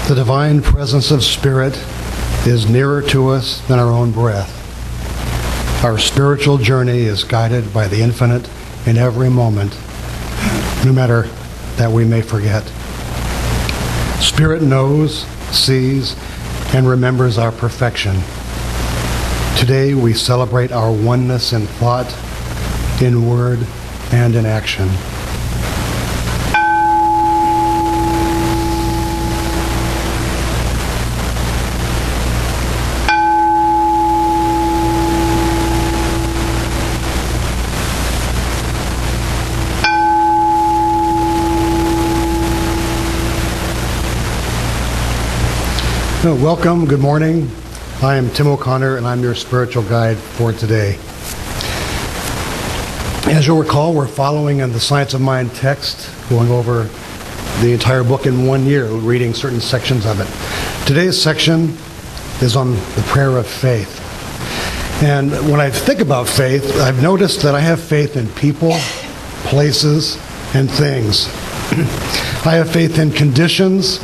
The divine presence of Spirit is nearer to us than our own breath. Our spiritual journey is guided by the infinite in every moment, no matter that we may forget. Spirit knows, sees, and remembers our perfection. Today we celebrate our oneness in thought, in word, and in action. Welcome, good morning. I am Tim O'Connor and I'm your spiritual guide for today. As you'll recall, we're following in the Science of Mind text, going over the entire book in 1 year, reading certain sections of it. Today's section is on the prayer of faith. And when I think about faith, I've noticed that I have faith in people, places, and things. I have faith in conditions.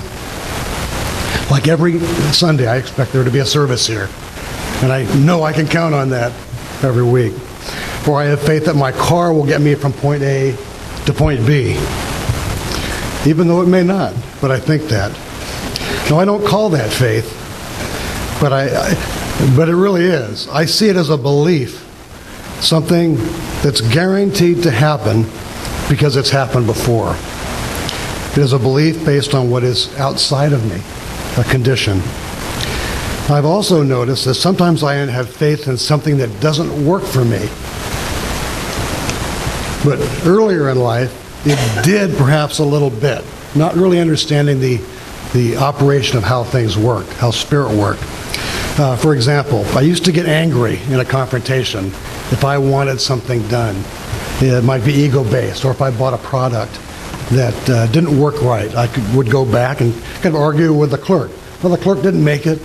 Like every Sunday, I expect there to be a service here. And I know I can count on that every week. Or I have faith that my car will get me from point A to point B. Even though it may not, but I think that. No, I don't call that faith, but it really is. I see it as a belief, something that's guaranteed to happen because it's happened before. It is a belief based on what is outside of me. A condition. I've also noticed that sometimes I have faith in something that doesn't work for me. But earlier in life, it did perhaps a little bit, not really understanding the operation of how things work, how spirit worked. For example, I used to get angry in a confrontation if I wanted something done. It might be ego-based, or if I bought a product that didn't work right. I would go back and kind of argue with the clerk. Well, the clerk didn't make it.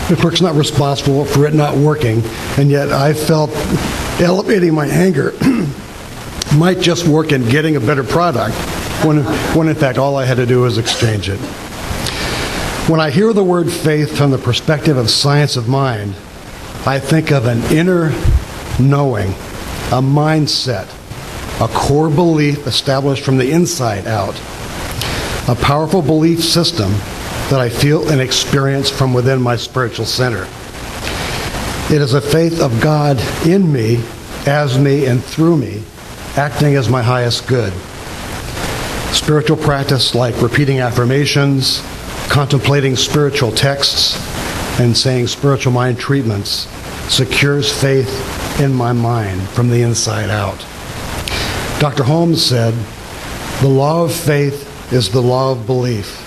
The clerk's not responsible for it not working, and yet I felt elevating my anger might just work in getting a better product, when in fact all I had to do was exchange it. When I hear the word faith from the perspective of Science of Mind, I think of an inner knowing, a mindset, a core belief established from the inside out, a powerful belief system that I feel and experience from within my spiritual center. It is a faith of God in me, as me, and through me, acting as my highest good. Spiritual practice like repeating affirmations, contemplating spiritual texts, and saying spiritual mind treatments secures faith in my mind from the inside out. Dr. Holmes said, "The law of faith is the law of belief,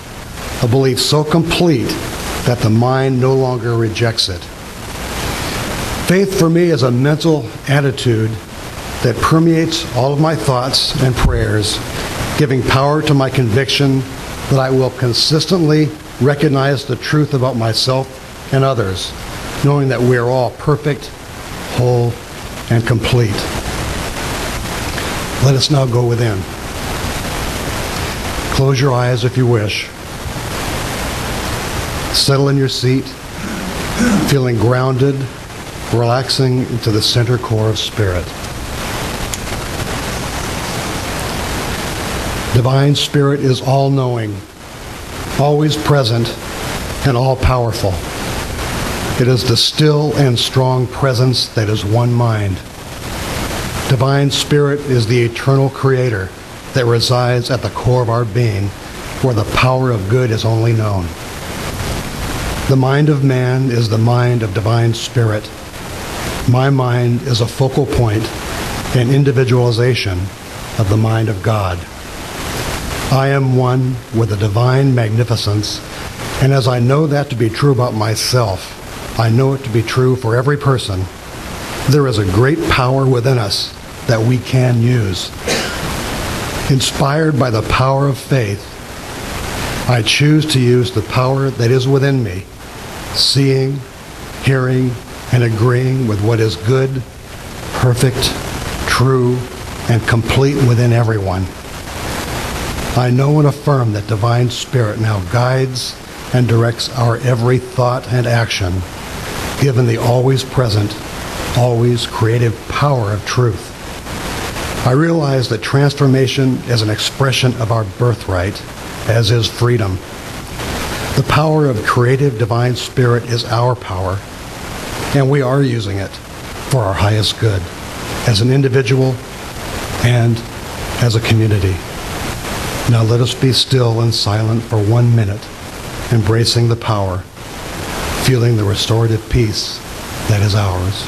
a belief so complete that the mind no longer rejects it." Faith for me is a mental attitude that permeates all of my thoughts and prayers, giving power to my conviction that I will consistently recognize the truth about myself and others, knowing that we are all perfect, whole, and complete. Let us now go within. Close your eyes if you wish. Settle in your seat, feeling grounded, relaxing into the center core of Spirit. Divine Spirit is all-knowing, always present, and all-powerful. It is the still and strong presence that is one mind. Divine Spirit is the eternal creator that resides at the core of our being, where the power of good is only known. The mind of man is the mind of Divine Spirit. My mind is a focal point and individualization of the mind of God. I am one with the divine magnificence, and as I know that to be true about myself, I know it to be true for every person. There is a great power within us that we can use. Inspired by the power of faith, I choose to use the power that is within me, seeing, hearing, and agreeing with what is good, perfect, true, and complete within everyone. I know and affirm that Divine Spirit now guides and directs our every thought and action, given the always present, always creative power of truth. I realize that transformation is an expression of our birthright, as is freedom. The power of creative divine spirit is our power, and we are using it for our highest good, as an individual and as a community. Now let us be still and silent for 1 minute, embracing the power, feeling the restorative peace that is ours.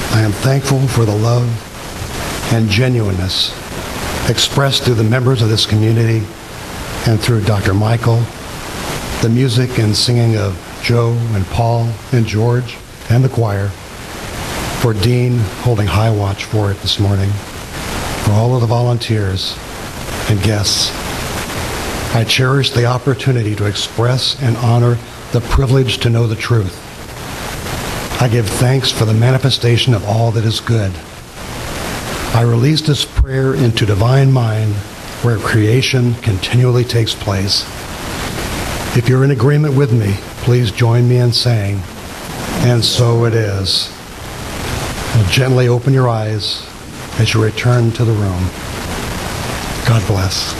I am thankful for the love and genuineness expressed through the members of this community and through Dr. Michael, the music and singing of Joe and Paul and George and the choir, for Dean holding high watch for it this morning, for all of the volunteers and guests. I cherish the opportunity to express and honor the privilege to know the truth. I give thanks for the manifestation of all that is good. I release this prayer into divine mind where creation continually takes place. If you're in agreement with me, please join me in saying, "And so it is." Now gently open your eyes as you return to the room. God bless.